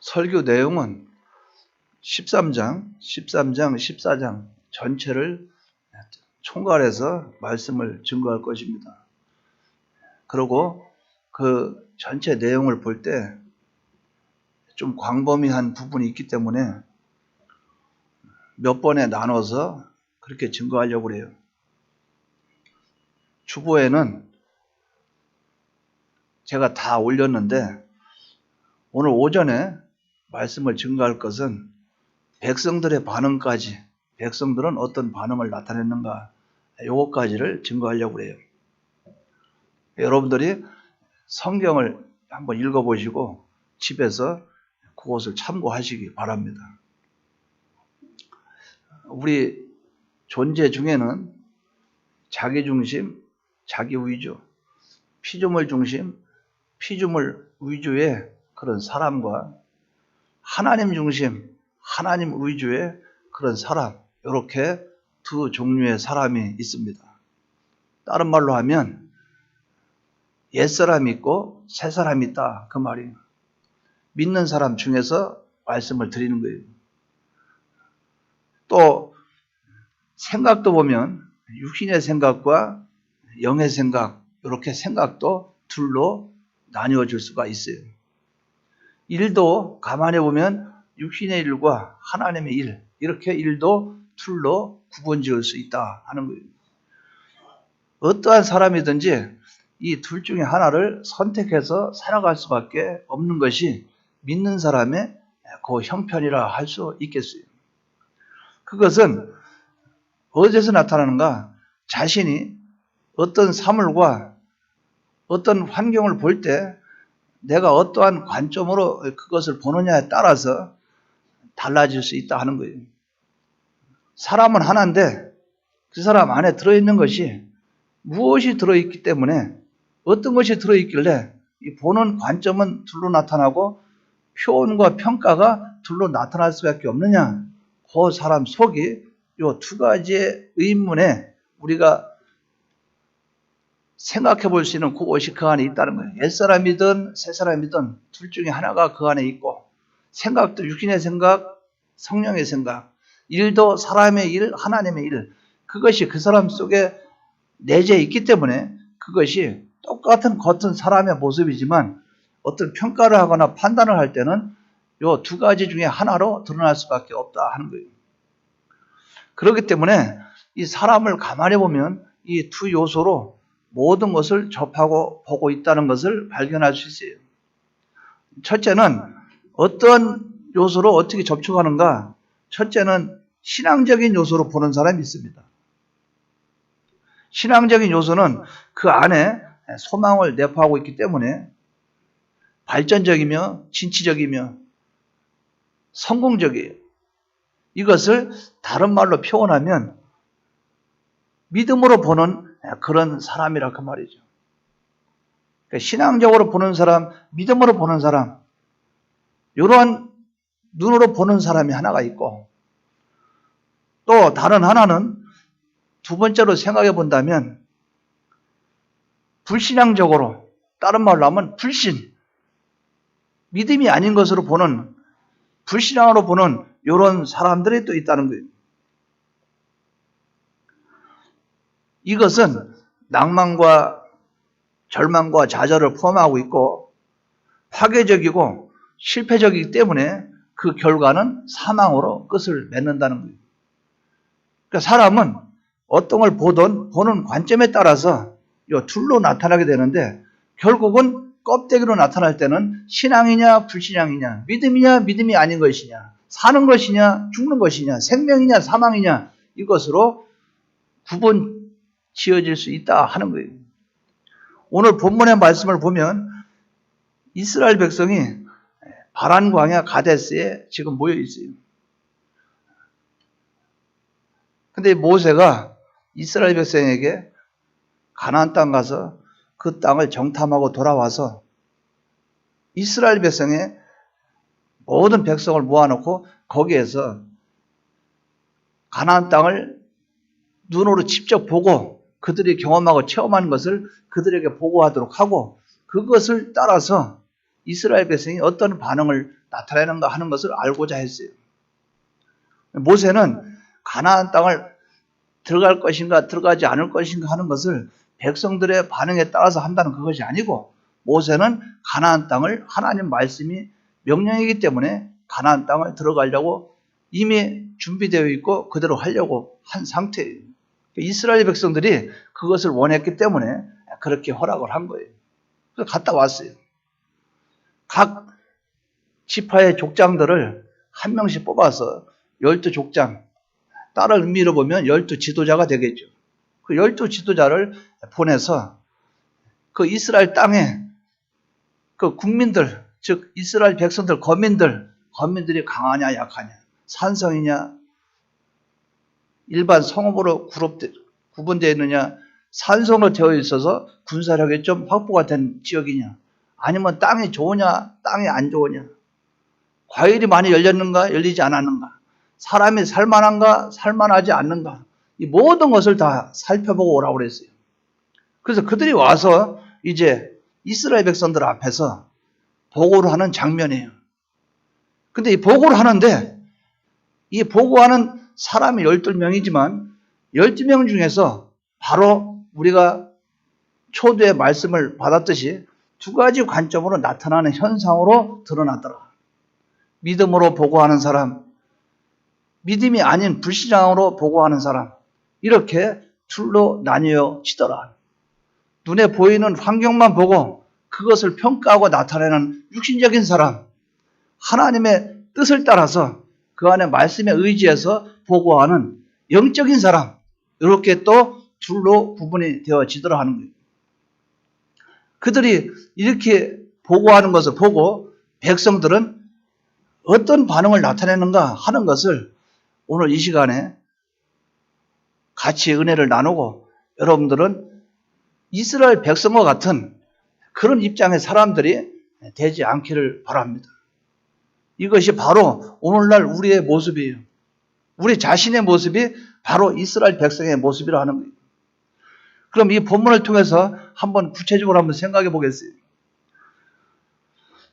설교 내용은 13장, 14장 전체를 총괄해서 말씀을 증거할 것입니다. 그리고 그 전체 내용을 볼 때 좀 광범위한 부분이 있기 때문에 몇 번에 나눠서 그렇게 증거하려고 그래요. 주보에는 제가 다 올렸는데 오늘 오전에 말씀을 증거할 것은 백성들의 반응까지, 백성들은 어떤 반응을 나타냈는가, 요것까지를 증거하려고 해요. 여러분들이 성경을 한번 읽어보시고 집에서 그것을 참고하시기 바랍니다. 우리 존재 중에는 자기중심, 자기위주, 피조물 중심, 피조물 위주의 그런 사람과 하나님 중심, 하나님 위주의 그런 사람, 이렇게 두 종류의 사람이 있습니다. 다른 말로 하면 옛사람이 있고 새사람이 있다, 그 말이에요. 믿는 사람 중에서 말씀을 드리는 거예요. 또 생각도 보면 육신의 생각과 영의 생각, 이렇게 생각도 둘로 나뉘어질 수가 있어요. 일도 가만히 보면 육신의 일과 하나님의 일, 이렇게 일도 둘로 구분지을 수 있다 하는 거예요. 어떠한 사람이든지 이 둘 중에 하나를 선택해서 살아갈 수밖에 없는 것이 믿는 사람의 그 형편이라 할 수 있겠어요. 그것은 어디서 나타나는가? 자신이 어떤 사물과 어떤 환경을 볼 때 내가 어떠한 관점으로 그것을 보느냐에 따라서 달라질 수 있다 하는 거예요. 사람은 하나인데 그 사람 안에 들어있는 것이 무엇이 들어있기 때문에 어떤 것이 들어있길래 이 보는 관점은 둘로 나타나고 표현과 평가가 둘로 나타날 수밖에 없느냐. 그 사람 속이 이 두 가지의 의문에 우리가 생각해 볼 수 있는 그것이 그 안에 있다는 거예요. 옛사람이든 새사람이든 둘 중에 하나가 그 안에 있고, 생각도 육신의 생각, 성령의 생각, 일도 사람의 일, 하나님의 일, 그것이 그 사람 속에 내재해 있기 때문에 그것이 똑같은 겉은 사람의 모습이지만 어떤 평가를 하거나 판단을 할 때는 이 두 가지 중에 하나로 드러날 수밖에 없다 하는 거예요. 그렇기 때문에 이 사람을 가만히 보면 이 두 요소로 모든 것을 접하고 보고 있다는 것을 발견할 수 있어요. 첫째는 어떤 요소로 어떻게 접촉하는가? 첫째는 신앙적인 요소로 보는 사람이 있습니다. 신앙적인 요소는 그 안에 소망을 내포하고 있기 때문에 발전적이며 진취적이며 성공적이에요. 이것을 다른 말로 표현하면 믿음으로 보는 그런 사람이라 그 말이죠. 그러니까 신앙적으로 보는 사람, 믿음으로 보는 사람, 이러한 눈으로 보는 사람이 하나가 있고, 또 다른 하나는 두 번째로 생각해 본다면 불신앙적으로, 다른 말로 하면 불신, 믿음이 아닌 것으로 보는, 불신앙으로 보는 이런 사람들이 또 있다는 거예요. 이것은 낭만과 절망과 좌절을 포함하고 있고 파괴적이고 실패적이기 때문에 그 결과는 사망으로 끝을 맺는다는 거예요. 그러니까 사람은 어떤 걸 보든 보는 관점에 따라서 이 둘로 나타나게 되는데 결국은 껍데기로 나타날 때는 신앙이냐 불신앙이냐, 믿음이냐 믿음이 아닌 것이냐, 사는 것이냐 죽는 것이냐, 생명이냐 사망이냐, 이것으로 구분 지어질 수 있다 하는 거예요. 오늘 본문의 말씀을 보면 이스라엘 백성이 바란 광야 가데스에 지금 모여 있어요. 근데 모세가 이스라엘 백성에게 가나안 땅 가서 그 땅을 정탐하고 돌아와서 이스라엘 백성의 모든 백성을 모아놓고 거기에서 가나안 땅을 눈으로 직접 보고 그들이 경험하고 체험한 것을 그들에게 보고하도록 하고 그것을 따라서 이스라엘 백성이 어떤 반응을 나타내는가 하는 것을 알고자 했어요. 모세는 가나안 땅을 들어갈 것인가 들어가지 않을 것인가 하는 것을 백성들의 반응에 따라서 한다는 그것이 아니고, 모세는 가나안 땅을 하나님 말씀이 명령이기 때문에 가나안 땅을 들어가려고 이미 준비되어 있고 그대로 하려고 한 상태예요. 이스라엘 백성들이 그것을 원했기 때문에 그렇게 허락을 한 거예요. 그래서 갔다 왔어요. 각 지파의 족장들을 한 명씩 뽑아서 12족장, 다른 의미로 보면 12지도자가 되겠죠. 그 12지도자를 보내서 그 이스라엘 땅에 그 국민들, 즉 이스라엘 백성들, 거민들이 강하냐 약하냐, 산성이냐, 일반 성읍으로 구분되어 있느냐, 산성으로 되어 있어서 군사력이 좀 확보가 된 지역이냐, 아니면 땅이 좋으냐 땅이 안 좋으냐, 과일이 많이 열렸는가 열리지 않았는가, 사람이 살만한가 살만하지 않는가, 이 모든 것을 다 살펴보고 오라고 그랬어요. 그래서 그들이 와서 이제 이스라엘 백성들 앞에서 보고를 하는 장면이에요. 근데 이 보고를 하는데, 이 보고하는 사람이 12명이지만 12명 중에서 바로 우리가 초두의 말씀을 받았듯이 두 가지 관점으로 나타나는 현상으로 드러나더라. 믿음으로 보고하는 사람, 믿음이 아닌 불신앙으로 보고하는 사람, 이렇게 둘로 나뉘어지더라. 눈에 보이는 환경만 보고 그것을 평가하고 나타내는 육신적인 사람, 하나님의 뜻을 따라서 그 안에 말씀에 의지해서 보고하는 영적인 사람, 이렇게 또 둘로 구분이 되어지더라 하는 거예요. 그들이 이렇게 보고하는 것을 보고 백성들은 어떤 반응을 나타내는가 하는 것을 오늘 이 시간에 같이 은혜를 나누고, 여러분들은 이스라엘 백성과 같은 그런 입장의 사람들이 되지 않기를 바랍니다. 이것이 바로 오늘날 우리의 모습이에요. 우리 자신의 모습이 바로 이스라엘 백성의 모습이라 하는 거예요. 그럼 이 본문을 통해서 한번 구체적으로 한번 생각해 보겠어요.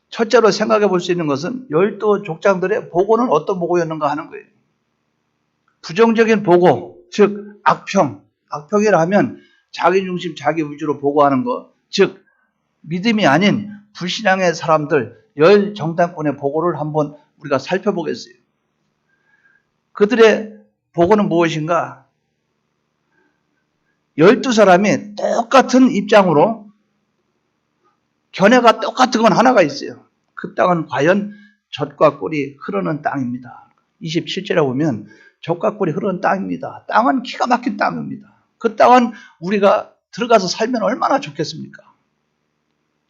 첫째로 생각해 볼 수 있는 것은 12족장들의 보고는 어떤 보고였는가 하는 거예요. 부정적인 보고, 즉 악평이라 하면 자기 중심, 자기 위주로 보고하는 것, 즉 믿음이 아닌 불신앙의 사람들, 열 정탐꾼의 보고를 한번 우리가 살펴보겠어요. 그들의 보고는 무엇인가? 12사람이 똑같은 입장으로 견해가 똑같은 건 하나가 있어요. 그 땅은 과연 젖과 꿀이 흐르는 땅입니다. 27절에 보면 젖과 꿀이 흐르는 땅입니다. 땅은 기가 막힌 땅입니다. 그 땅은 우리가 들어가서 살면 얼마나 좋겠습니까?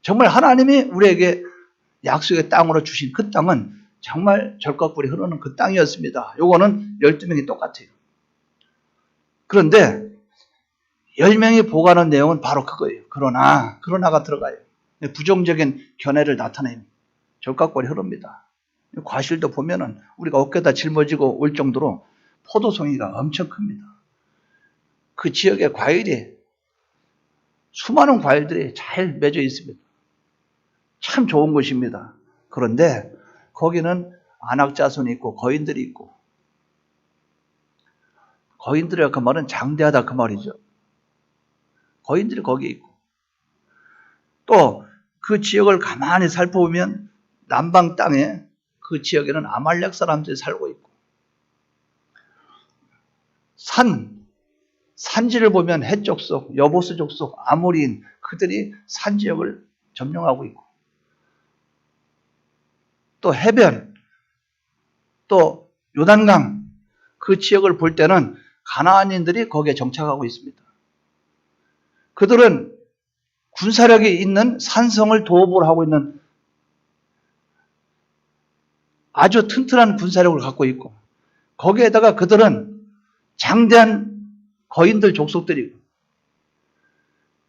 정말 하나님이 우리에게 약속의 땅으로 주신 그 땅은 정말 젖과 꿀이 흐르는 그 땅이었습니다. 요거는 12명이 똑같아요. 그런데 10명이 보고하는 내용은 바로 그거예요. 그러나가 들어가요. 부정적인 견해를 나타내요. 젖과 꿀이 흐릅니다. 과실도 보면은 우리가 어깨다 짊어지고 올 정도로 포도송이가 엄청 큽니다. 그 지역의 과일이, 수많은 과일들이 잘 맺어 있습니다. 참 좋은 곳입니다. 그런데 거기는 안악자손이 있고 거인들이 있고, 거인들의 그 말은 장대하다 그 말이죠. 거인들이 거기에 있고, 또 그 지역을 가만히 살펴보면 남방 땅에 그 지역에는 아말렉 사람들이 살고 있고, 산지를 보면 헷 족속, 여보스 족속, 아모리인, 그들이 산 지역을 점령하고 있고, 또 해변, 또 요단강, 그 지역을 볼 때는 가나안인들이 거기에 정착하고 있습니다. 그들은 군사력이 있는 산성을 도읍으로 하고 있는 아주 튼튼한 군사력을 갖고 있고, 거기에다가 그들은 장대한 거인들 족속들이고,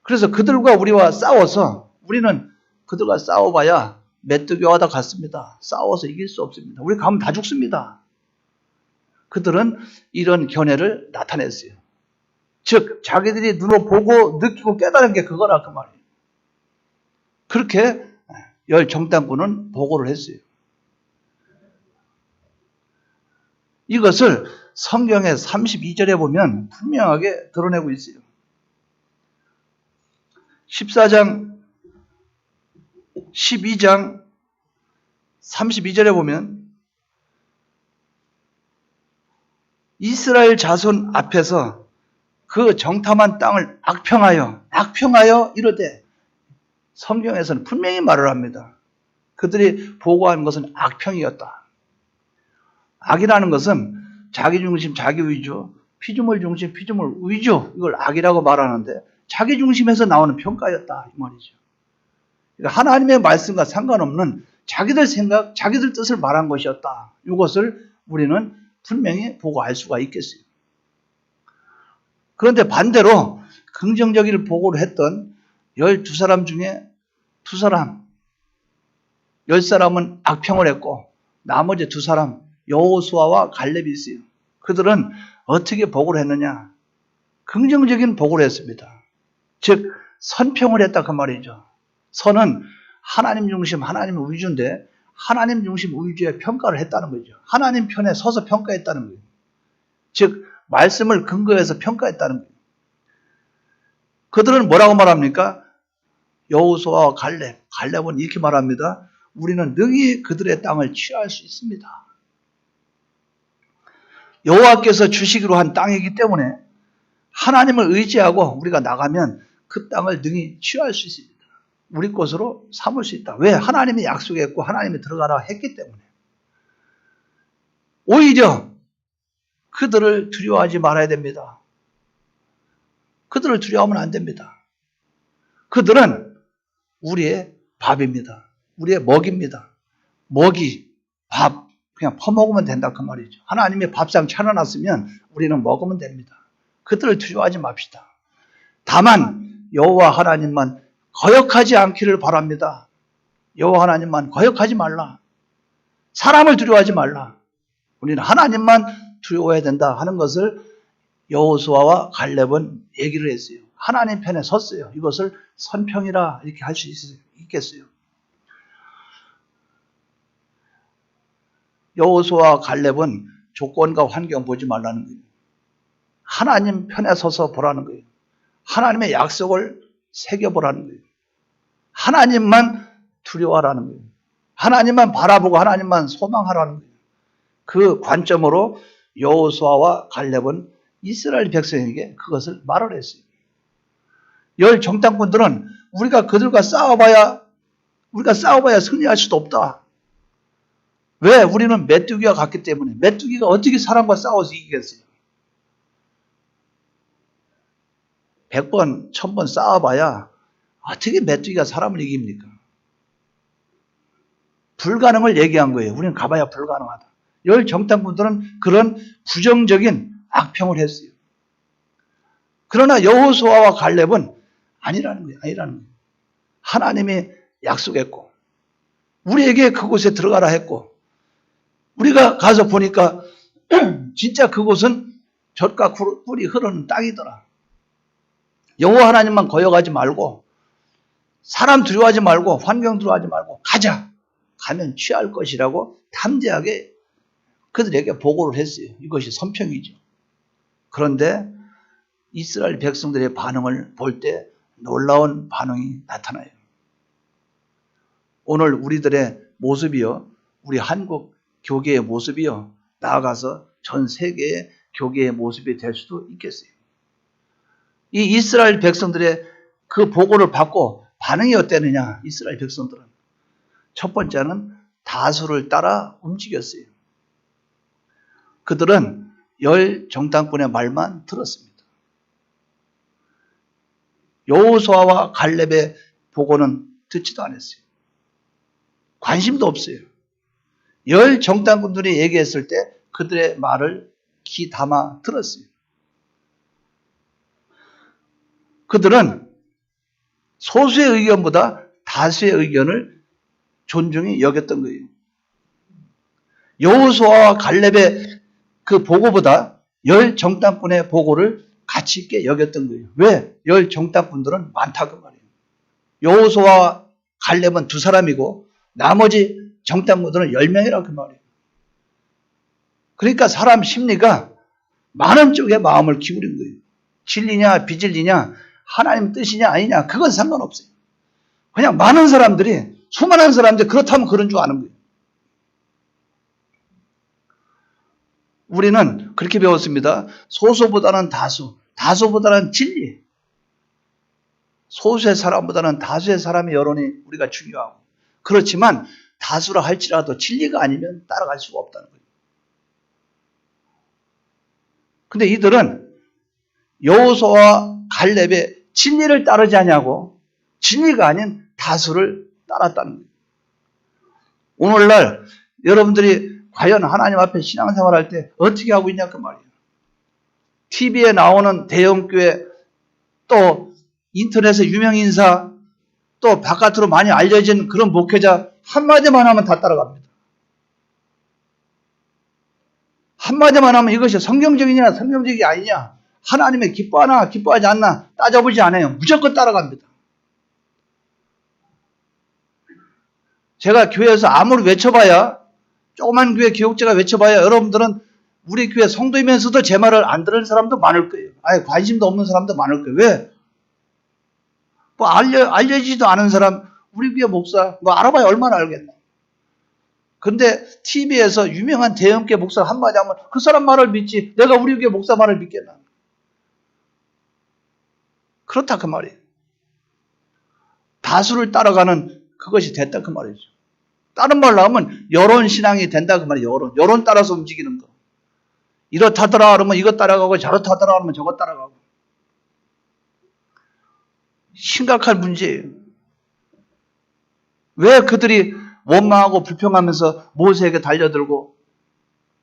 그래서 그들과 우리와 싸워서, 우리는 그들과 싸워봐야 메뚜기와 다 같습니다. 싸워서 이길 수 없습니다. 우리 가면 다 죽습니다. 그들은 이런 견해를 나타냈어요. 즉 자기들이 눈으로 보고 느끼고 깨달은 게 그거라 그 말이에요. 그렇게 열 정탐꾼은 보고를 했어요. 이것을 성경의 32절에 보면 분명하게 드러내고 있어요. 14장, 12장, 32절에 보면 이스라엘 자손 앞에서 그 정탐한 땅을 악평하여 이르되, 성경에서는 분명히 말을 합니다. 그들이 보고한 것은 악평이었다. 악이라는 것은 자기중심, 자기위주, 피조물 중심, 피조물 위주, 이걸 악이라고 말하는데 자기중심에서 나오는 평가였다 이 말이죠. 그러니까 하나님의 말씀과 상관없는 자기들 생각, 자기들 뜻을 말한 것이었다. 이것을 우리는 분명히 보고 알 수가 있겠어요. 그런데 반대로 긍정적인 보고를 했던 12사람 중에 2사람, 10사람은 악평을 했고 나머지 2사람 여호수아와 갈렙이 있어요. 그들은 어떻게 보고를 했느냐? 긍정적인 보고를 했습니다. 즉 선평을 했다 그 말이죠. 선은 하나님 중심, 하나님 위주인데 하나님 중심 위주의 평가를 했다는 거죠. 하나님 편에 서서 평가했다는 거예요. 즉 말씀을 근거해서 평가했다는 거예요. 그들은 뭐라고 말합니까? 여호수아와 갈렙은 이렇게 말합니다. 우리는 능히 그들의 땅을 취할 수 있습니다. 여호와께서 주시기로 한 땅이기 때문에 하나님을 의지하고 우리가 나가면 그 땅을 능히 취할 수 있습니다. 우리 것으로 삼을 수 있다. 왜? 하나님이 약속했고 하나님이 들어가라 했기 때문에. 오히려 그들을 두려워하지 말아야 됩니다. 그들을 두려워하면 안 됩니다. 그들은 우리의 밥입니다. 우리의 먹입니다. 먹이, 밥, 그냥 퍼먹으면 된다 그 말이죠. 하나님의 밥상 차려놨으면 우리는 먹으면 됩니다. 그들을 두려워하지 맙시다. 다만 여호와 하나님만 거역하지 않기를 바랍니다. 여호와 하나님만 거역하지 말라. 사람을 두려워하지 말라. 우리는 하나님만 두려워해야 된다 하는 것을 여호수아와 갈렙은 얘기를 했어요. 하나님 편에 섰어요. 이것을 선평이라 이렇게 할 수 있겠어요. 여호수아와 갈렙은 조건과 환경 보지 말라는 거예요. 하나님 편에 서서 보라는 거예요. 하나님의 약속을 새겨보라는 거예요. 하나님만 두려워하라는 거예요. 하나님만 바라보고 하나님만 소망하라는 거예요. 그 관점으로 여호수아와 갈렙은 이스라엘 백성에게 그것을 말을 했어요. 열 정탐꾼들은 우리가 그들과 싸워봐야 승리할 수도 없다. 왜? 우리는 메뚜기와 같기 때문에. 메뚜기가 어떻게 사람과 싸워서 이기겠어요? 100번, 1000번 싸워봐야 어떻게 메뚜기가 사람을 이깁니까? 불가능을 얘기한 거예요. 우리는 가봐야 불가능하다. 열 정탐꾼들은 그런 부정적인 악평을 했어요. 그러나 여호수아와 갈렙은 아니라는 거예요. 하나님이 약속했고 우리에게 그곳에 들어가라 했고 우리가 가서 보니까 진짜 그곳은 젖과 꿀이 흐르는 땅이더라. 여호와 하나님만 거역하지 말고 사람 두려워하지 말고 환경 두려워하지 말고 가자. 가면 취할 것이라고 담대하게 그들에게 보고를 했어요. 이것이 선평이죠. 그런데 이스라엘 백성들의 반응을 볼 때 놀라운 반응이 나타나요. 오늘 우리들의 모습이요, 우리 한국 교계의 모습이요, 나아가서 전 세계의 교계의 모습이 될 수도 있겠어요. 이 이스라엘 백성들의 그 보고를 받고 반응이 어땠느냐? 이스라엘 백성들은 첫 번째는 다수를 따라 움직였어요. 그들은 열 정탐꾼의 말만 들었습니다. 여호수아와 갈렙의 보고는 듣지도 않았어요. 관심도 없어요. 열 정탐꾼들이 얘기했을 때 그들의 말을 귀 담아 들었어요. 그들은 소수의 의견보다 다수의 의견을 존중히 여겼던 거예요. 여호수아와 갈렙의 그 보고보다 열 정탐꾼의 보고를 가치 있게 여겼던 거예요. 왜? 열 정탐꾼들은 많다 그 말이에요. 여호수아와 갈렙은 2사람이고 나머지 정탐꾼들은 10명이라고 그 말이에요. 그러니까 사람 심리가 많은 쪽에 마음을 기울인 거예요. 진리냐 비진리냐 하나님 뜻이냐 아니냐 그건 상관없어요. 그냥 많은 사람들이 수많은 사람들이 그렇다면 그런 줄 아는 거예요. 우리는 그렇게 배웠습니다. 소수보다는 다수, 다수보다는 진리. 소수의 사람보다는 다수의 사람의 여론이 우리가 중요하고 그렇지만 다수라 할지라도 진리가 아니면 따라갈 수가 없다는 거예요. 근데 이들은 여호수아와 갈렙의 진리를 따르지 않냐고 진리가 아닌 다수를 따랐다는 거예요. 오늘날 여러분들이 과연 하나님 앞에 신앙생활할 때 어떻게 하고 있냐 그 말이에요. TV에 나오는 대형교회 또 인터넷의 유명인사 또 바깥으로 많이 알려진 그런 목회자 한마디만 하면 다 따라갑니다. 한마디만 하면 이것이 성경적이냐 성경적이 아니냐 하나님의 기뻐하나 기뻐하지 않나 따져보지 않아요. 무조건 따라갑니다. 제가 교회에서 아무리 외쳐봐야 조그만 교회 교육자가 외쳐봐야 여러분들은 우리 교회 성도이면서도 제 말을 안 들을 사람도 많을 거예요. 아예 관심도 없는 사람도 많을 거예요. 왜? 뭐 알려지지도 않은 사람 우리 교회 목사 뭐 알아봐야 얼마나 알겠나. 근데 TV에서 유명한 대형교회 목사 한마디 하면 그 사람 말을 믿지 내가 우리 교회 목사 말을 믿겠나. 그렇다 그 말이에요. 다수를 따라가는 그것이 됐다 그 말이죠. 다른 말로 하면 여론신앙이 된다 그 말이에요. 여론 따라서 움직이는 거. 이렇다더라 그러면 이것 따라가고 저렇다더라 그러면 저것 따라가고. 심각한 문제예요. 왜 그들이 원망하고 불평하면서 모세에게 달려들고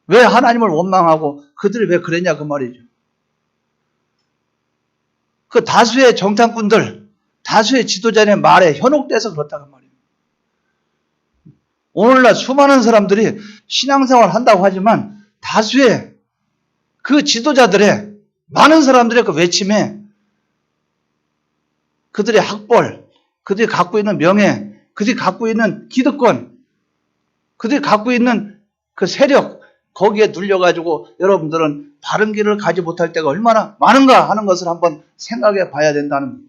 왜 하나님을 원망하고 그들이 왜 그랬냐 그 말이죠. 그 다수의 정탐꾼들 다수의 지도자의 말에 현혹돼서 그렇다 그 말이에요. 오늘날 수많은 사람들이 신앙생활을 한다고 하지만 다수의 그 지도자들의 많은 사람들의 그 외침에 그들의 학벌, 그들이 갖고 있는 명예, 그들이 갖고 있는 기득권, 그들이 갖고 있는 그 세력 거기에 눌려가지고 여러분들은 바른 길을 가지 못할 때가 얼마나 많은가 하는 것을 한번 생각해 봐야 된다는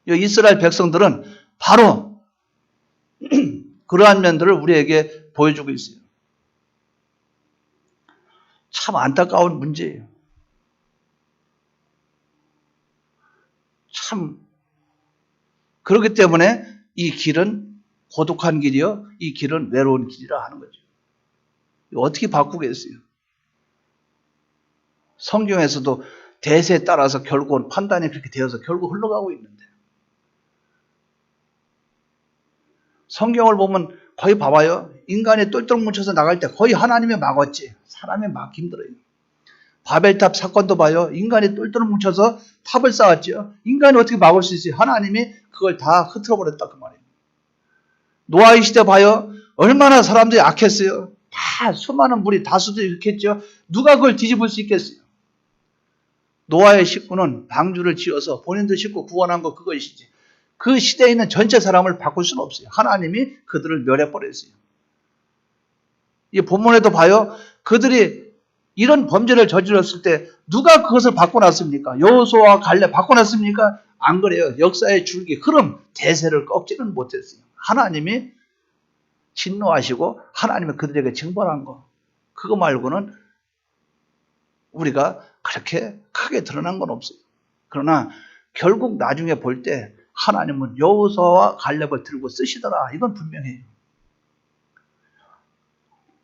거예요. 이스라엘 백성들은 바로 그러한 면들을 우리에게 보여주고 있어요. 참 안타까운 문제예요. 참 그렇기 때문에 이 길은 고독한 길이요, 이 길은 외로운 길이라 하는 거죠. 어떻게 바꾸겠어요? 성경에서도 대세에 따라서 결국은 판단이 그렇게 되어서 결국 흘러가고 있는데 성경을 보면 거의 봐봐요. 인간이 똘똘 뭉쳐서 나갈 때 거의 하나님이 막았지. 사람이 막기 힘들어요. 바벨탑 사건도 봐요. 인간이 똘똘 뭉쳐서 탑을 쌓았죠. 인간이 어떻게 막을 수 있어요? 하나님이 그걸 다 흐트러버렸다 그 말이에요. 노아의 시대 봐요. 얼마나 사람들이 악했어요. 다 수많은 물이 다수도 일으켰죠. 누가 그걸 뒤집을 수 있겠어요? 노아의 식구는 방주를 지어서 본인들 식구 구원한 거 그것이지. 그 시대에 있는 전체 사람을 바꿀 수는 없어요. 하나님이 그들을 멸해버렸어요. 이 본문에도 봐요. 그들이 이런 범죄를 저질렀을 때 누가 그것을 바꿔놨습니까? 여호수아와 갈렙 바꿔놨습니까? 안 그래요. 역사의 줄기, 흐름, 대세를 꺾지는 못했어요. 하나님이 진노하시고 하나님이 그들에게 징벌한 거. 그거 말고는 우리가 그렇게 크게 드러난 건 없어요. 그러나 결국 나중에 볼 때 하나님은 여호수아와 갈렙을 들고 쓰시더라. 이건 분명해요.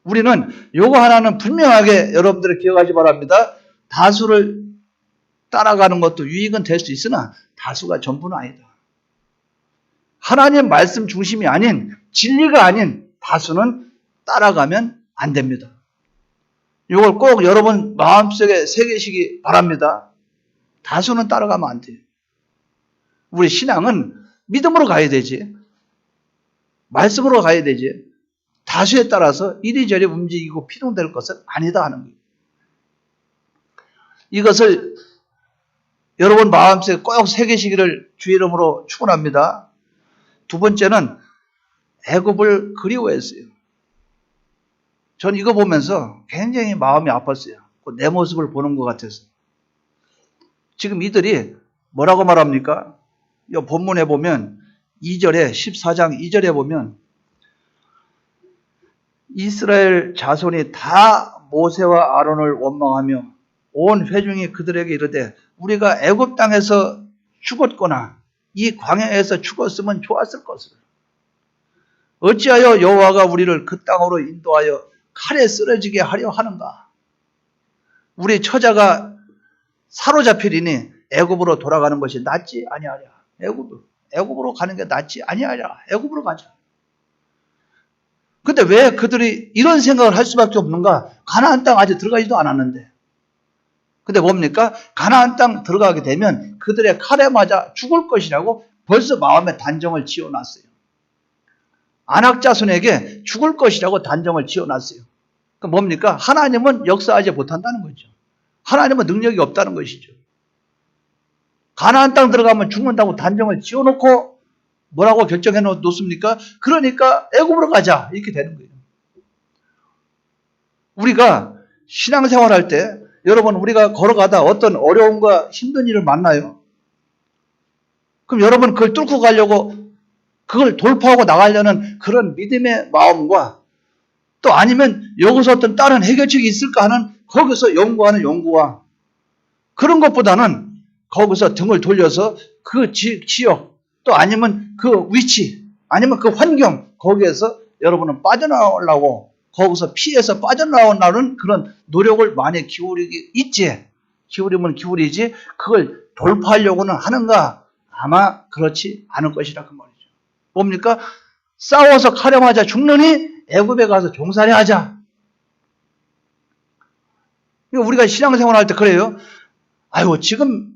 우리는 요거 하나는 분명하게 여러분들이 기억하시 바랍니다. 다수를 따라가는 것도 유익은 될 수 있으나 다수가 전부는 아니다. 하나님 말씀 중심이 아닌 진리가 아닌 다수는 따라가면 안 됩니다. 이걸 꼭 여러분 마음속에 새기시기 바랍니다. 다수는 따라가면 안 돼요. 우리 신앙은 믿음으로 가야 되지. 말씀으로 가야 되지. 다수에 따라서 이리저리 움직이고 피동될 것은 아니다 하는 거예요. 이것을 여러분 마음속에 꼭 새기시기를 주의 이름으로 축원합니다. 두 번째는 애굽을 그리워했어요. 전 이거 보면서 굉장히 마음이 아팠어요. 내 모습을 보는 것 같아서. 지금 이들이 뭐라고 말합니까? 이 본문에 보면 2절에 14장 2절에 보면 이스라엘 자손이 다 모세와 아론을 원망하며 온 회중이 그들에게 이르되 우리가 애굽 땅에서 죽었거나 이 광야에서 죽었으면 좋았을 것을 어찌하여 여호와가 우리를 그 땅으로 인도하여 칼에 쓰러지게 하려 하는가? 우리 처자가 사로잡히리니 애굽으로 돌아가는 것이 낫지 아니하랴. 애굽으로 가는 게 낫지 아니하랴. 애굽으로 가자. 근데 왜 그들이 이런 생각을 할 수밖에 없는가? 가나안 땅 아직 들어가지도 않았는데. 근데 뭡니까? 가나안 땅 들어가게 되면 그들의 칼에 맞아 죽을 것이라고 벌써 마음에 단정을 지어놨어요. 안악 자손에게 죽을 것이라고 단정을 지어놨어요. 그 뭡니까? 하나님은 역사하지 못한다는 거죠. 하나님은 능력이 없다는 것이죠. 가나안 땅 들어가면 죽는다고 단정을 지어놓고 뭐라고 결정해 놓습니까? 그러니까 애굽으로 가자 이렇게 되는 거예요. 우리가 신앙생활할 때 여러분 우리가 걸어가다 어떤 어려움과 힘든 일을 만나요. 그럼 여러분 그걸 뚫고 가려고 그걸 돌파하고 나가려는 그런 믿음의 마음과 또 아니면 여기서 어떤 다른 해결책이 있을까 하는 거기서 연구하는 연구와 그런 것보다는 거기서 등을 돌려서 그 지역 또 아니면 그 위치 아니면 그 환경 거기에서 여러분은 빠져나오려고 거기서 피해서 빠져나오려는 그런 노력을 많이 기울이기 있지. 기울이면 기울이지 그걸 돌파하려고는 하는가? 아마 그렇지 않을 것이라 그 말이죠. 뭡니까? 싸워서 칼에 맞아 죽느니 애굽에 가서 종살이 하자. 우리가 신앙생활 할 때 그래요. 아이고 지금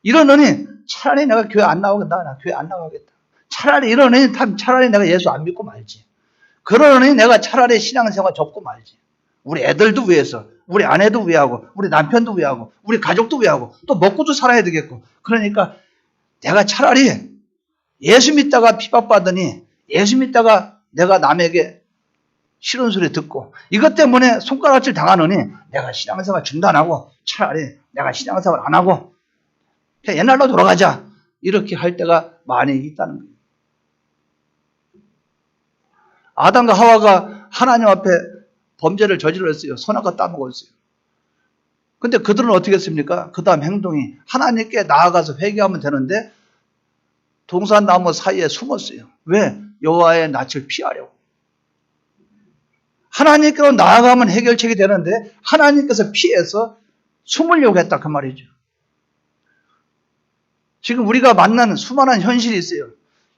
이러느니 차라리 내가 교회 안 나오겠다. 나 교회 안 나가겠다. 차라리 이러느니 차라리 내가 예수 안 믿고 말지. 그러느니 내가 차라리 신앙생활 접고 말지. 우리 애들도 위해서, 우리 아내도 위하고, 우리 남편도 위하고, 우리 가족도 위하고, 또 먹고도 살아야 되겠고. 그러니까 내가 차라리 예수 믿다가 핍박받으니 예수 믿다가 내가 남에게 싫은 소리 듣고 이것 때문에 손가락질 당하느니 내가 신앙생활 중단하고 차라리 내가 신앙생활 안 하고 그냥 옛날로 돌아가자. 이렇게 할 때가 많이 있다는 거예요. 아담과 하와가 하나님 앞에 범죄를 저질렀어요. 선악과 따먹었어요. 근데 그들은 어떻게 했습니까? 그 다음 행동이 하나님께 나아가서 회개하면 되는데 동산나무 사이에 숨었어요. 왜? 여호와의 낯을 피하려고. 하나님께로 나아가면 해결책이 되는데 하나님께서 피해서 숨으려고 했다 그 말이죠. 지금 우리가 만나는 수많은 현실이 있어요.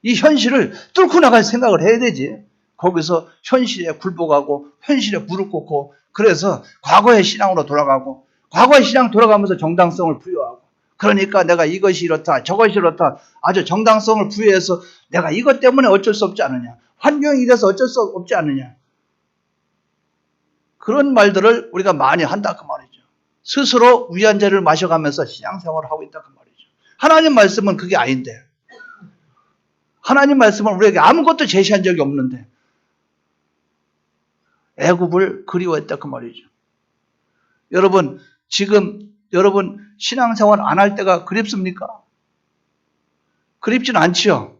이 현실을 뚫고 나갈 생각을 해야 되지. 거기서 현실에 굴복하고 현실에 무릎 꿇고 그래서 과거의 신앙으로 돌아가고 과거의 신앙 돌아가면서 정당성을 부여하고 그러니까 내가 이것이 이렇다 저것이 이렇다 아주 정당성을 부여해서 내가 이것 때문에 어쩔 수 없지 않느냐 환경이 이래서 어쩔 수 없지 않느냐 그런 말들을 우리가 많이 한다 그 말이죠. 스스로 위안제를 마셔가면서 신앙생활을 하고 있다 그 말이죠. 하나님 말씀은 그게 아닌데 하나님 말씀은 우리에게 아무것도 제시한 적이 없는데 애굽을 그리워했다 그 말이죠. 여러분 지금 여러분 신앙생활 안 할 때가 그립습니까? 그립지는 않지요.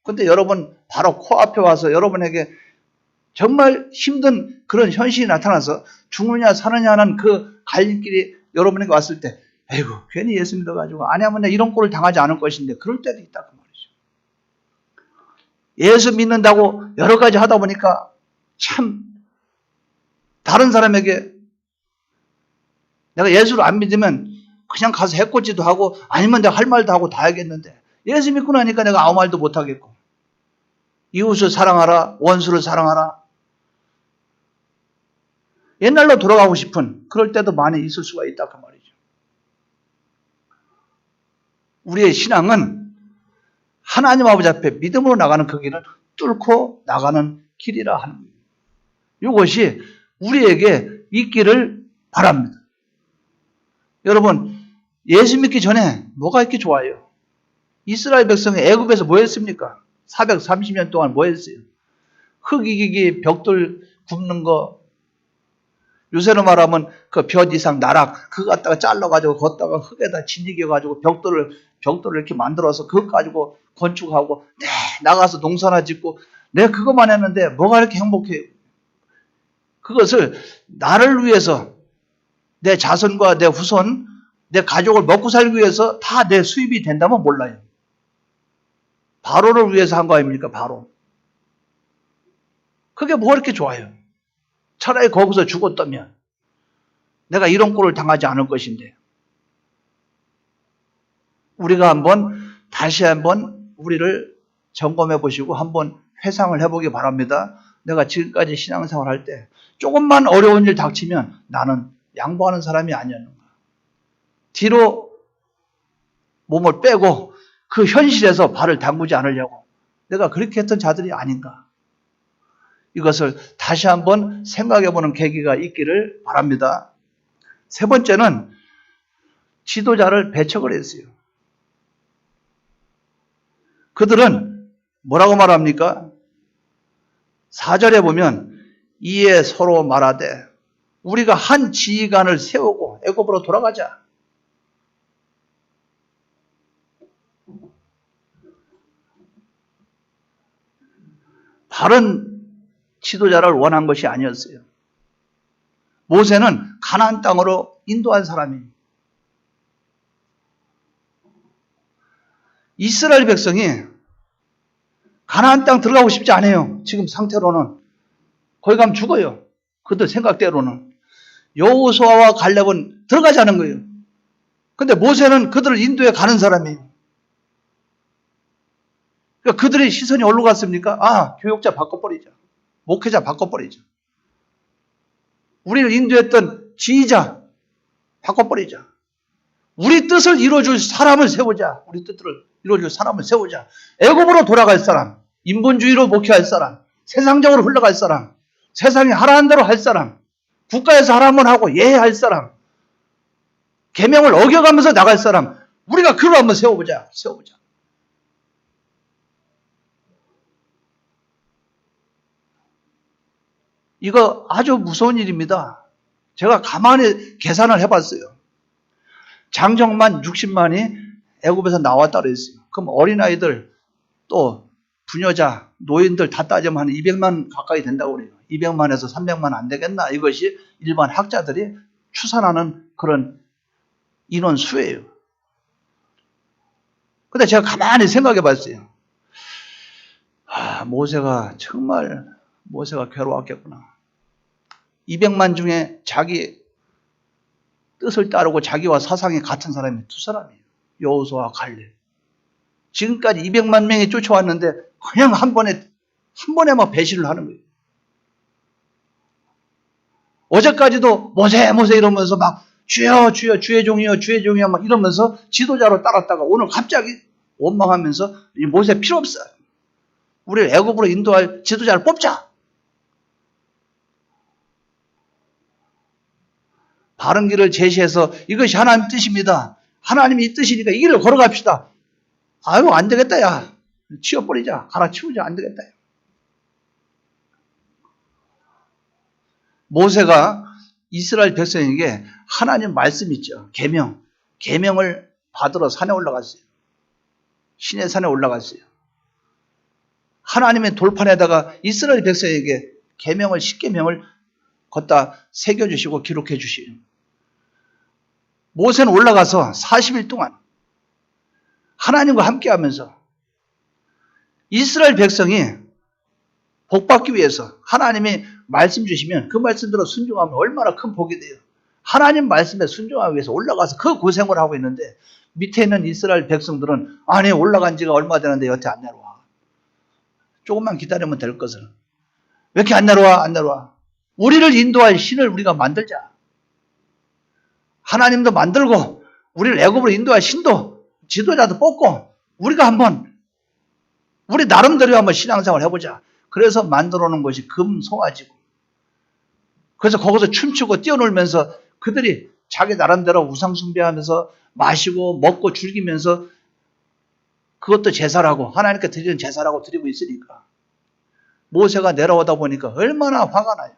근데 여러분 바로 코앞에 와서 여러분에게 정말 힘든 그런 현실이 나타나서 죽느냐 사느냐 하는 그 갈림길이 여러분에게 왔을 때 에이구 괜히 예수 믿어가지고 안 하면 이런 꼴을 당하지 않을 것인데 그럴 때도 있다 그 말이죠. 예수 믿는다고 여러 가지 하다 보니까 참 다른 사람에게 내가 예수를 안 믿으면 그냥 가서 해코지도 하고 아니면 내가 할 말도 하고 다 하겠는데 예수 믿고 나니까 내가 아무 말도 못 하겠고 이웃을 사랑하라 원수를 사랑하라 옛날로 돌아가고 싶은 그럴 때도 많이 있을 수가 있다 그 말이죠. 우리의 신앙은 하나님 아버지 앞에 믿음으로 나가는 그 길을 뚫고 나가는 길이라 하는 거예요. 이것이 우리에게 있기를 바랍니다. 여러분 예수 믿기 전에 뭐가 이렇게 좋아요? 이스라엘 백성이 애굽에서 뭐 했습니까? 430년 동안 뭐 했어요? 흙 이기기, 벽돌 굽는 거, 요새로 말하면 그 벼 이상 나락, 그거 갖다가 잘라가지고 걷다가 흙에다 짓이겨가지고 벽돌을 이렇게 만들어서 그거 가지고 건축하고, 네, 나가서 농사나 짓고, 내가 그것만 했는데 뭐가 이렇게 행복해요? 그것을 나를 위해서, 내 자손과 내 후손, 내 가족을 먹고 살기 위해서 다 내 수입이 된다면 몰라요. 바로를 위해서 한 거 아닙니까? 바로. 그게 뭐가 이렇게 좋아요? 차라리 거기서 죽었다면 내가 이런 꼴을 당하지 않을 것인데. 우리가 다시 한번 우리를 점검해 보시고 한번 회상을 해보기 바랍니다. 내가 지금까지 신앙생활 할 때 조금만 어려운 일 닥치면 나는 양보하는 사람이 아니었는가. 뒤로 몸을 빼고 그 현실에서 발을 담그지 않으려고 내가 그렇게 했던 자들이 아닌가. 이것을 다시 한번 생각해보는 계기가 있기를 바랍니다. 세 번째는 지도자를 배척을 했어요. 그들은 뭐라고 말합니까? 4절에 보면 이에 서로 말하되 우리가 한 지휘관을 세우고 애굽으로 돌아가자. 바른 지도자를 원한 것이 아니었어요. 모세는 가나안 땅으로 인도한 사람이에요. 이스라엘 백성이 가나안 땅 들어가고 싶지 않아요. 지금 상태로는. 거기 가면 죽어요. 그들 생각대로는. 여호수아와 갈렙은 들어가자는 거예요. 근데 모세는 그들을 인도해 가는 사람이에요. 그러니까 그들의 시선이 어디로 갔습니까? 아, 교육자 바꿔버리자. 목회자 바꿔버리자. 우리를 인도했던 지휘자 바꿔버리자. 우리 뜻을 이루어줄 사람을 세우자. 우리 뜻을 이루어줄 사람을 세우자. 애굽으로 돌아갈 사람, 인본주의로 목회할 사람, 세상적으로 흘러갈 사람, 세상이 하라는 대로 할 사람, 국가에서 하라면 하고 예할 사람, 계명을 어겨가면서 나갈 사람, 우리가 그걸 한번 세워보자. 이거 아주 무서운 일입니다. 제가 가만히 계산을 해봤어요. 장정만 60만이 애굽에서 나왔다 그랬어요. 그럼 어린아이들 또 부녀자, 노인들 다 따지면 한 200만 가까이 된다고 그래요. 200만에서 300만 안 되겠나? 이것이 일반 학자들이 추산하는 그런 인원 수예요. 근데 제가 가만히 생각해 봤어요. 모세가 괴로웠겠구나. 200만 중에 자기 뜻을 따르고 자기와 사상이 같은 사람이 두 사람이에요. 여호수아와 갈렙. 지금까지 200만 명이 쫓아왔는데 그냥 한 번에 막 배신을 하는 거예요. 어제까지도 모세 이러면서 막 주여 주의 종이여 막 이러면서 지도자로 따랐다가 오늘 갑자기 원망하면서 이 모세 필요 없어. 우리를 애굽으로 인도할 지도자를 뽑자. 바른 길을 제시해서 이것이 하나님 뜻입니다. 하나님이 이 뜻이니까 이 길을 걸어갑시다. 아유, 안 되겠다, 야. 치워버리자. 갈아치우자. 안 되겠다. 모세가 이스라엘 백성에게 하나님 말씀 있죠. 계명을 받으러 산에 올라갔어요. 시내 산에 올라갔어요. 하나님의 돌판에다가 이스라엘 백성에게 계명을 10계명을 걷다 새겨주시고 기록해 주시요. 모세는 올라가서 40일 동안 하나님과 함께하면서 이스라엘 백성이 복받기 위해서 하나님이 말씀 주시면 그 말씀대로 순종하면 얼마나 큰 복이 돼요. 하나님 말씀에 순종하기 위해서 올라가서 그 고생을 하고 있는데 밑에 있는 이스라엘 백성들은 아니 올라간 지가 얼마 되는데 여태 안 내려와. 조금만 기다리면 될 것을. 왜 이렇게 안 내려와? 우리를 인도할 신을 우리가 만들자. 하나님도 만들고 우리를 애굽으로 인도할 신도 지도자도 뽑고 우리가 한번 우리 나름대로 한번 신앙생활 해보자. 그래서 만들어 놓은 것이 금송아지고 그래서 거기서 춤추고 뛰어놀면서 그들이 자기 나름대로 우상 숭배하면서 마시고 먹고 즐기면서 그것도 제사라고 하나님께 드리는 제사라고 드리고 있으니까 모세가 내려오다 보니까 얼마나 화가 나요.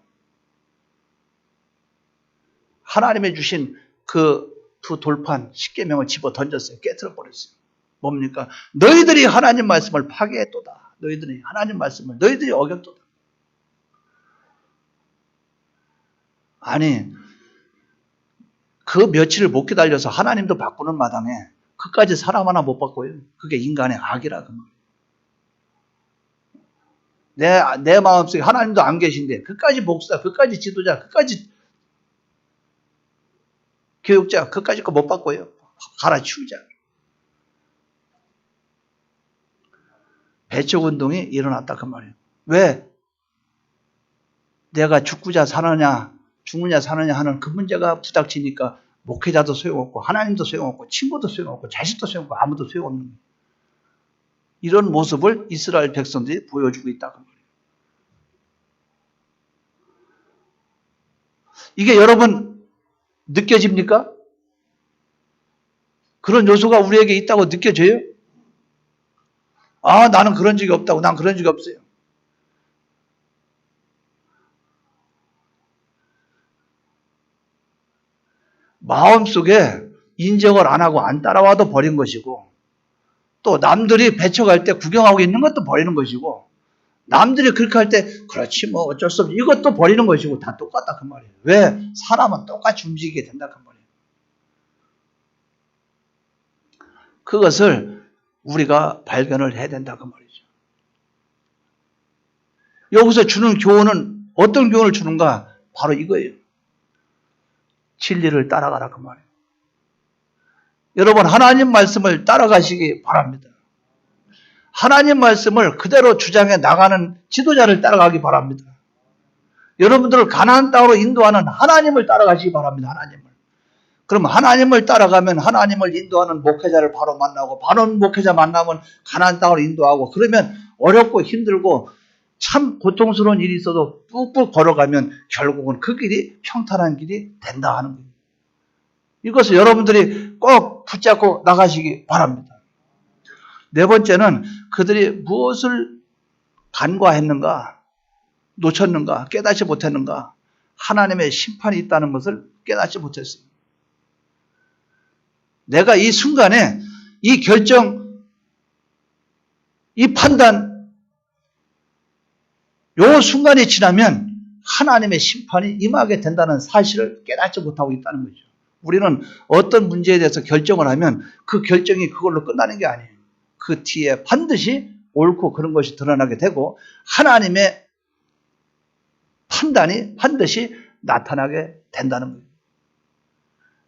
하나님이 주신 그 두 돌판 십계명을 집어 던졌어요. 깨트려 버렸어요. 뭡니까? 너희들이 하나님 말씀을 파괴했도다. 너희들이 하나님 말씀을 너희들이 어겼도다. 아니 그 며칠을 못 기다려서 하나님도 바꾸는 마당에 그까지 사람 하나 못 바꿔요. 그게 인간의 악이라 그 말이에요. 내 마음속에 하나님도 안 계신데 그까지 목사, 그까지 지도자, 그까지 교육자, 그까지 거 못 바꿔요. 갈아치우자. 배척운동이 일어났다 그 말이에요. 왜? 내가 죽고자 사느냐 죽느냐 사느냐 하는 그 문제가 부닥치니까 목회자도 소용없고 하나님도 소용없고 친구도 소용없고 자식도 소용없고 아무도 소용없는 거예요. 이런 모습을 이스라엘 백성들이 보여주고 있다 그 말이에요. 이게 여러분 느껴집니까? 그런 요소가 우리에게 있다고 느껴져요? 아, 나는 그런 적이 없다고. 난 그런 적이 없어요. 마음속에 인정을 안 하고 안 따라와도 버린 것이고 또 남들이 배척할 때 구경하고 있는 것도 버리는 것이고 남들이 그렇게 할 때 그렇지 뭐 어쩔 수 없지 이것도 버리는 것이고 다 똑같다 그 말이에요. 왜? 사람은 똑같이 움직이게 된다 그 말이에요. 그것을 우리가 발견을 해야 된다 그 말이죠. 여기서 주는 교훈은 어떤 교훈을 주는가? 바로 이거예요. 진리를 따라가라 그 말이에요. 여러분 하나님 말씀을 따라가시기 바랍니다. 하나님 말씀을 그대로 주장해 나가는 지도자를 따라가기 바랍니다. 여러분들을 가나안 땅으로 인도하는 하나님을 따라가시기 바랍니다. 하나님을. 그럼 하나님을 따라가면 하나님을 인도하는 목회자를 바로 만나고 바로 목회자 만나면 가나안 땅으로 인도하고 그러면 어렵고 힘들고 참 고통스러운 일이 있어도 꾹꾹 걸어가면 결국은 그 길이 평탄한 길이 된다 하는 거예요. 이것을 여러분들이 꼭 붙잡고 나가시기 바랍니다. 네 번째는 그들이 무엇을 간과했는가, 놓쳤는가, 깨닫지 못했는가, 하나님의 심판이 있다는 것을 깨닫지 못했어요. 내가 이 순간에 이 결정, 이 판단, 요 순간이 지나면 하나님의 심판이 임하게 된다는 사실을 깨닫지 못하고 있다는 거죠. 우리는 어떤 문제에 대해서 결정을 하면 그 결정이 그걸로 끝나는 게 아니에요. 그 뒤에 반드시 옳고 그런 것이 드러나게 되고 하나님의 판단이 반드시 나타나게 된다는 거예요.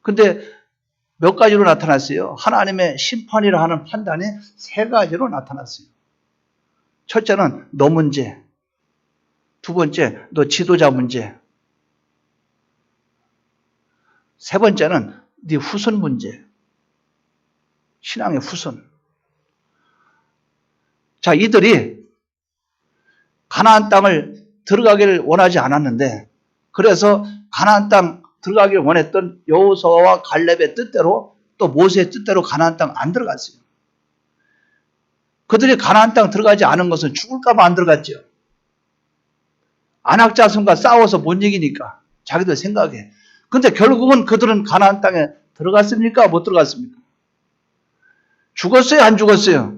근데 몇 가지로 나타났어요? 하나님의 심판이라 하는 판단이 세 가지로 나타났어요. 첫째는 너 문제, 두 번째 너 지도자 문제, 세 번째는 네 후손 문제, 신앙의 후손. 자, 이들이 가나안 땅을 들어가기를 원하지 않았는데 그래서 가나안 땅 들어가기를 원했던 여호수아와 갈렙의 뜻대로 또 모세의 뜻대로 가나안 땅 안 들어갔어요. 그들이 가나안 땅 들어가지 않은 것은 죽을까 봐 안 들어갔죠. 아낙 자손과 싸워서 못 이기니까 자기들 생각에. 근데 결국은 그들은 가나안 땅에 들어갔습니까? 못 들어갔습니까? 죽었어요? 안 죽었어요?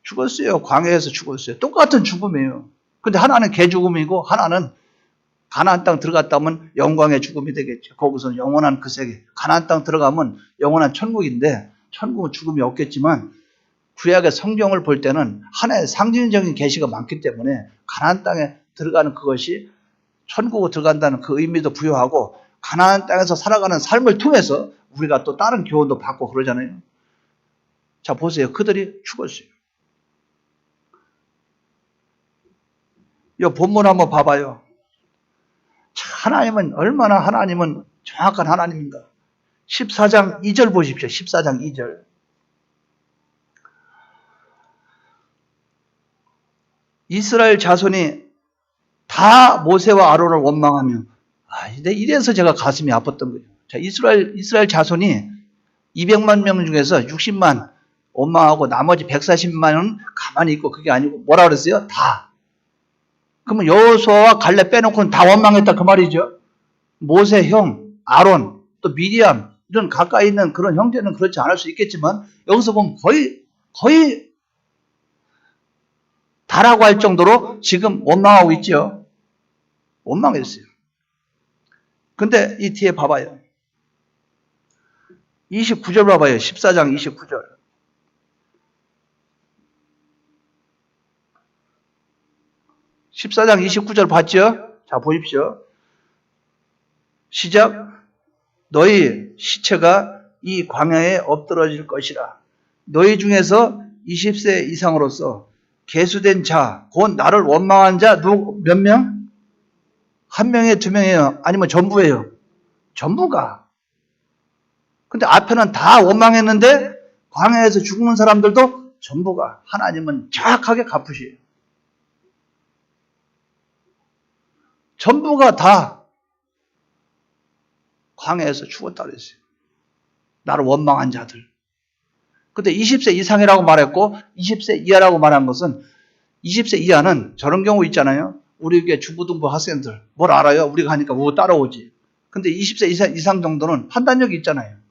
죽었어요. 광야에서 죽었어요. 똑같은 죽음이에요. 근데 하나는 개죽음이고 하나는 가나안 땅 들어갔다면 영광의 죽음이 되겠죠. 거기서 영원한 그 세계. 가나안 땅 들어가면 영원한 천국인데 천국은 죽음이 없겠지만 구약의 성경을 볼 때는 하나의 상징적인 계시가 많기 때문에 가나안 땅에 들어가는 그것이 천국으로 들어간다는 그 의미도 부여하고 가나안 땅에서 살아가는 삶을 통해서 우리가 또 다른 교훈도 받고 그러잖아요. 자, 보세요. 그들이 죽었어요. 이 본문 한번 봐봐요. 하나님은 얼마나 하나님은 정확한 하나님인가. 14장 2절 보십시오. 14장 2절. 이스라엘 자손이 다 모세와 아론을 원망하며 이래서 제가 가슴이 아팠던 거예요. 자, 이스라엘 자손이 200만 명 중에서 60만 원망하고 나머지 140만은 가만히 있고 그게 아니고 뭐라 그랬어요? 다. 그러면 여호수아와 갈렙 빼놓고는 다 원망했다 그 말이죠. 모세 형, 아론, 또 미리암 이런 가까이 있는 그런 형제는 그렇지 않을 수 있겠지만 여기서 보면 거의 다라고 할 정도로 지금 원망하고 있죠. 원망했어요. 근데 이 뒤에 봐봐요. 29절 봐봐요. 14장 29절. (14장 29절) 봤죠? 자, 보십시오. 시작. 너희 시체가 이 광야에 엎드러질 것이라. 너희 중에서 20세 이상으로서 계수된 자, 곧 나를 원망한 자 몇 명? 한 명에 두 명이에요? 아니면 전부예요? 전부가. 근데 앞에는 다 원망했는데 광야에서 죽는 사람들도 전부가. 하나님은 정확하게 갚으시에요. 전부가 다 광야에서 죽었다 그랬어요. 나를 원망한 자들. 근데 20세 이상이라고 말했고 20세 이하라고 말한 것은 20세 이하는 저런 경우 있잖아요. 우리에게 중고등부 학생들 뭘 알아요? 우리가 하니까 뭐 따라오지. 근데 20세 이상 정도는 판단력이 있잖아요.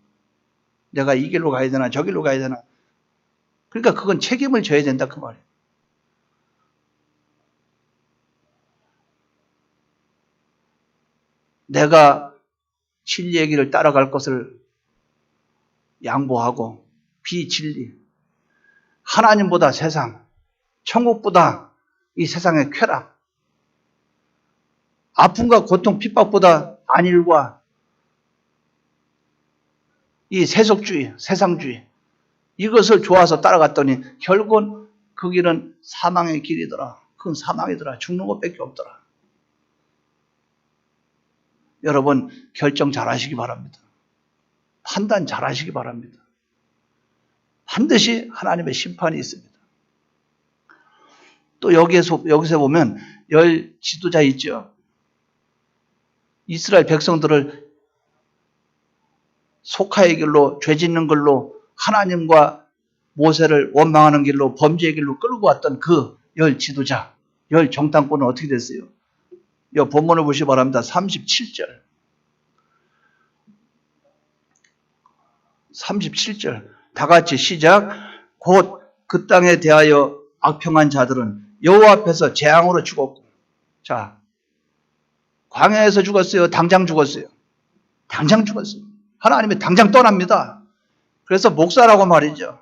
내가 이 길로 가야 되나 저 길로 가야 되나. 그러니까 그건 책임을 져야 된다 그 말이에요. 내가 진리의 길을 따라갈 것을 양보하고 비진리, 하나님보다 세상, 천국보다 이 세상의 쾌락, 아픔과 고통, 핍박보다 안일과 이 세속주의, 세상주의 이것을 좋아서 따라갔더니 결국은 그 길은 사망의 길이더라. 그건 사망이더라. 죽는 것밖에 없더라. 여러분 결정 잘 하시기 바랍니다. 판단 잘 하시기 바랍니다. 반드시 하나님의 심판이 있습니다. 또 여기서 보면 10 지도자 있죠. 이스라엘 백성들을 속하의 길로 죄 짓는 걸로 하나님과 모세를 원망하는 길로 범죄의 길로 끌고 왔던 그 10 지도자, 10 정탐꾼은 어떻게 됐어요? 이 본문을 보시기 바랍니다. 37절. 37절. 다 같이 시작. 곧 그 땅에 대하여 악평한 자들은 여호와 앞에서 재앙으로 죽었고. 자, 광야에서 죽었어요? 당장 죽었어요? 당장 죽었어요. 하나님이 당장 떠납니다. 그래서 목사라고 말이죠.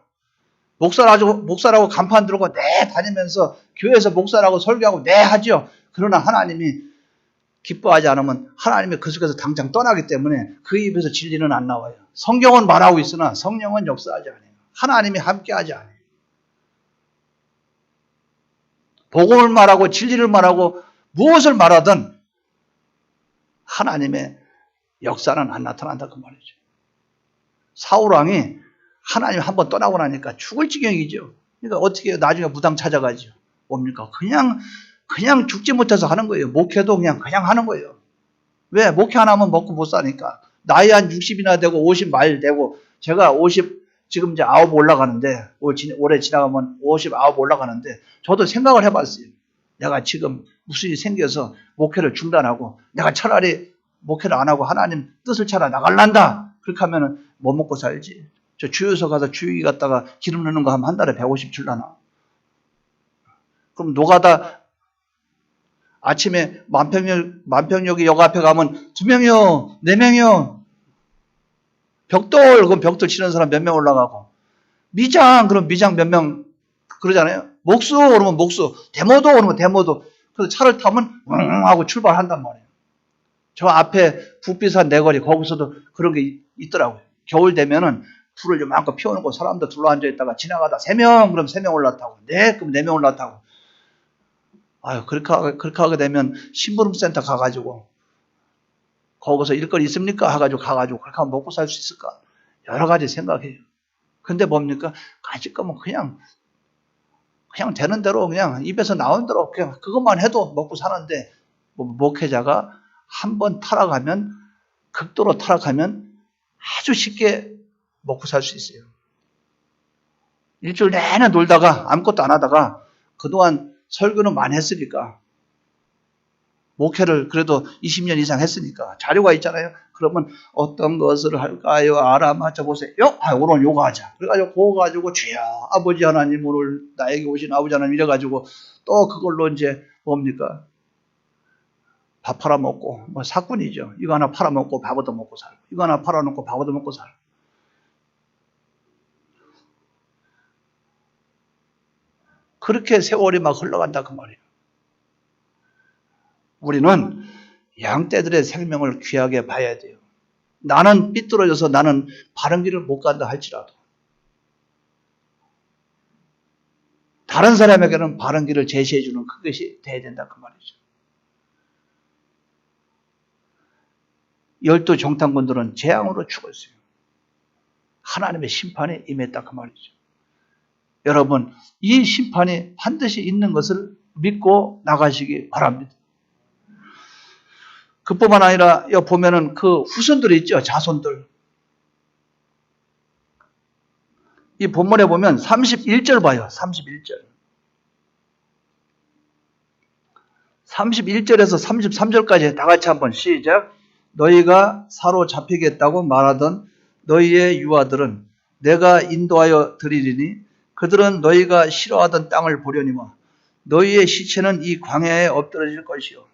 목사라고 간판 들고 네 다니면서 교회에서 목사라고 설교하고 네 하죠. 그러나 하나님이 기뻐하지 않으면 하나님이 그 속에서 당장 떠나기 때문에 그 입에서 진리는 안 나와요. 성경은 말하고 있으나 성령은 역사하지 않아요. 하나님이 함께하지 않아요. 복음을 말하고 진리를 말하고 무엇을 말하든 하나님의 역사는 안 나타난다 그 말이죠. 사울왕이 하나님 한번 떠나고 나니까 죽을 지경이죠. 그러니까 어떻게 해요? 나중에 무당 찾아가죠. 뭡니까? 그냥 죽지 못해서 하는 거예요. 목회도 그냥 하는 거예요. 왜? 목회 안 하면 먹고 못 사니까. 나이 한 60이나 되고 50 말 되고 제가 50 지금 이제 9 올라가는데 올해 지나가면 59 올라가는데 저도 생각을 해봤어요. 내가 지금 무슨 일이 생겨서 목회를 중단하고 내가 차라리 목회를 안 하고 하나님 뜻을 찾아 나갈란다. 그렇게 하면은 못 먹고 살지. 저 주유소 가서 주유기 갔다가 기름 넣는 거 하면 한 달에 150 줄라나. 그럼 노가다 아침에 만평역이 역 앞에 가면 2명이요, 4명이요. 벽돌, 그럼 벽돌 치는 사람 몇 명 올라가고. 미장, 그럼 미장 몇 명 그러잖아요. 목수, 그러면 목수. 데모도, 그러면 데모도. 그래서 차를 타면 하고 출발한단 말이에요. 저 앞에 북비산 내거리, 거기서도 그런 게 있더라고요. 겨울 되면은 불을 좀 마음껏 피워놓고 사람들 둘러앉아 있다가 지나가다 3명, 그럼 3명 올라타고. 네, 그럼 4명 올라타고. 아유, 그렇게 하게 되면 심부름센터 가가지고 거기서 일거리 있습니까? 해가지고 가가지고 그렇게 하면 먹고 살 수 있을까? 여러 가지 생각해요. 근데 뭡니까? 가질 거면 그냥 되는 대로 그냥 입에서 나온 대로 그냥 그것만 해도 먹고 사는데 목회자가 한번 타락하면 극도로 타락하면 아주 쉽게 먹고 살 수 있어요. 일주일 내내 놀다가 아무것도 안 하다가 그동안 설교는 많이 했으니까 목회를 그래도 20년 이상 했으니까 자료가 있잖아요. 그러면 어떤 것을 할까요? 알아맞혀 보세요. 오늘 요거 하자. 그래가지고 그거 가지고 주여 아버지 하나님 오늘 나에게 오신 아버지 하나님 이래가지고 또 그걸로 이제 뭡니까? 밥 팔아먹고 뭐 사꾼이죠. 이거 하나 팔아먹고 밥 얻어 먹고 살고 이거 하나 팔아놓고 밥 얻어 먹고 살고 그렇게 세월이 막 흘러간다 그 말이에요. 우리는 양떼들의 생명을 귀하게 봐야 돼요. 나는 삐뚤어져서 나는 바른 길을 못 간다 할지라도 다른 사람에게는 바른 길을 제시해 주는 그것이 돼야 된다 그 말이죠. 12 정탐꾼들은 재앙으로 죽었어요. 하나님의 심판이 임했다 그 말이죠. 여러분 이 심판이 반드시 있는 것을 믿고 나가시기 바랍니다. 그뿐만 아니라 여기 보면은 그 후손들이 있죠. 자손들. 이 본문에 보면 31절 봐요. 31절. 31절에서 33절까지 다 같이 한번 시작. 너희가 사로잡히겠다고 말하던 너희의 유아들은 내가 인도하여 드리리니 그들은 너희가 싫어하던 땅을 보려니와 너희의 시체는 이 광야에 엎드러질 것이요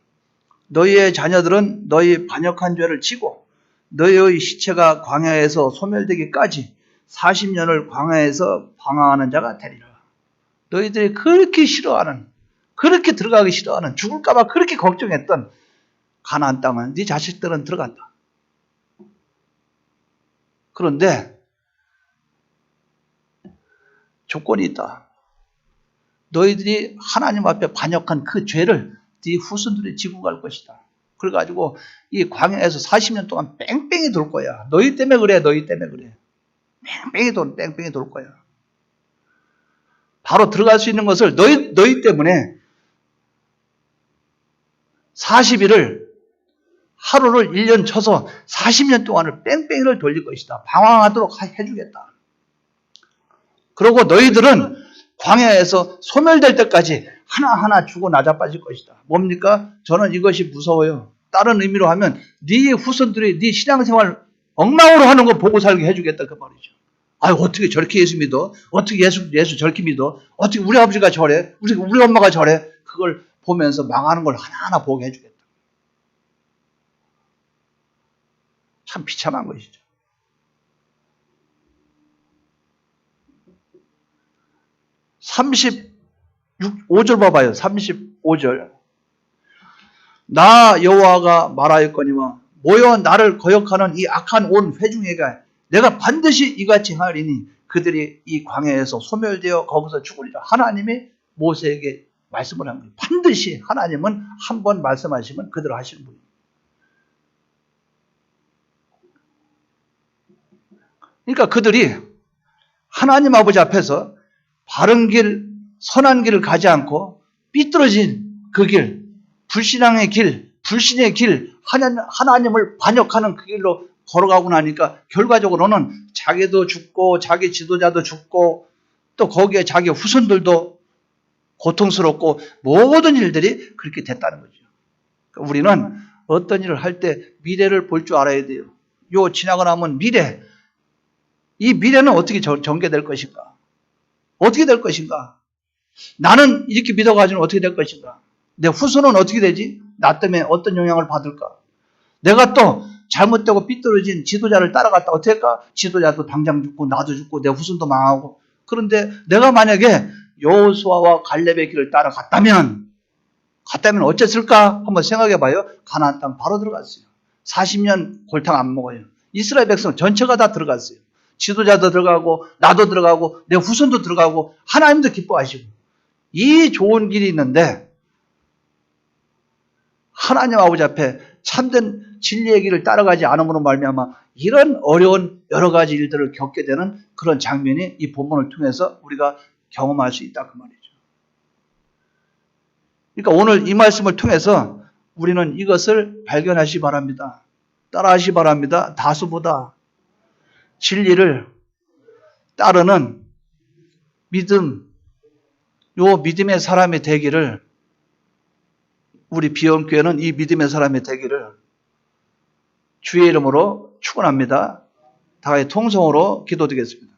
너희의 자녀들은 너희 반역한 죄를 지고 너희의 시체가 광야에서 소멸되기까지 40년을 광야에서 방황하는 자가 되리라. 너희들이 그렇게 싫어하는, 그렇게 들어가기 싫어하는, 죽을까 봐 그렇게 걱정했던 가나안 땅은 네 자식들은 들어간다. 그런데 조건이 있다. 너희들이 하나님 앞에 반역한 그 죄를 네 후손들이 지고 갈 것이다. 그래가지고 이 광야에서 40년 동안 뺑뺑이 돌 거야. 너희 때문에 그래. 너희 때문에 그래. 뺑뺑이 돌 거야. 바로 들어갈 수 있는 것을 너희 때문에 40일을 하루를 1년 쳐서 40년 동안을 뺑뺑이를 돌릴 것이다. 방황하도록 해주겠다. 그리고 너희들은 광야에서 소멸될 때까지 하나하나 죽어 나자빠질 것이다. 뭡니까? 저는 이것이 무서워요. 다른 의미로 하면 네 후손들이 네 신앙생활 엉망으로 하는 거 보고 살게 해주겠다 그 말이죠. 아유 어떻게 저렇게 예수 믿어? 어떻게 예수 저렇게 믿어? 어떻게 우리 아버지가 저래? 우리 엄마가 저래? 그걸 보면서 망하는 걸 하나하나 보게 해주겠다. 참 비참한 것이죠. 35절 봐봐요. 35절. 나 여호와가 말하였거니와 모여 나를 거역하는 이 악한 온 회중에게 내가 반드시 이같이 하리니 그들이 이 광야에서 소멸되어 거기서 죽으리라. 하나님이 모세에게 말씀을 한 거예요. 반드시 하나님은 한 번 말씀하시면 그대로 하시는 분이에요. 그러니까 그들이 하나님 아버지 앞에서 바른 길, 선한 길을 가지 않고 삐뚤어진 그 길, 불신앙의 길, 불신의 길, 하나님을 반역하는 그 길로 걸어가고 나니까 결과적으로는 자기도 죽고 자기 지도자도 죽고 또 거기에 자기 후손들도 고통스럽고 모든 일들이 그렇게 됐다는 거죠. 그러니까 우리는 어떤 일을 할 때 미래를 볼 줄 알아야 돼요. 요 지나고 나면 미래, 이 미래는 어떻게 전개될 것인가? 어떻게 될 것인가? 나는 이렇게 믿어가지고 어떻게 될 것인가? 내 후손은 어떻게 되지? 나 때문에 어떤 영향을 받을까? 내가 또 잘못되고 삐뚤어진 지도자를 따라갔다 어떻게 할까? 지도자도 당장 죽고 나도 죽고 내 후손도 망하고. 그런데 내가 만약에 여호수아와 갈렙의 길을 따라갔다면 어쨌을까? 한번 생각해 봐요. 가나안 땅 바로 들어갔어요. 40년 골탕 안 먹어요. 이스라엘 백성 전체가 다 들어갔어요. 지도자도 들어가고 나도 들어가고 내 후손도 들어가고 하나님도 기뻐하시고 이 좋은 길이 있는데 하나님 아버지 앞에 참된 진리의 길을 따라가지 않음으로 말미암아 이런 어려운 여러 가지 일들을 겪게 되는 그런 장면이 이 본문을 통해서 우리가 경험할 수 있다 그 말이죠. 그러니까 오늘 이 말씀을 통해서 우리는 이것을 발견하시기 바랍니다. 따라하시기 바랍니다. 다수보다 진리를 따르는 믿음, 요 믿음의 사람이 되기를, 우리 비영교회는 이 믿음의 사람이 되기를 주의 이름으로 축원합니다. 다 같이 통성으로 기도드리겠습니다.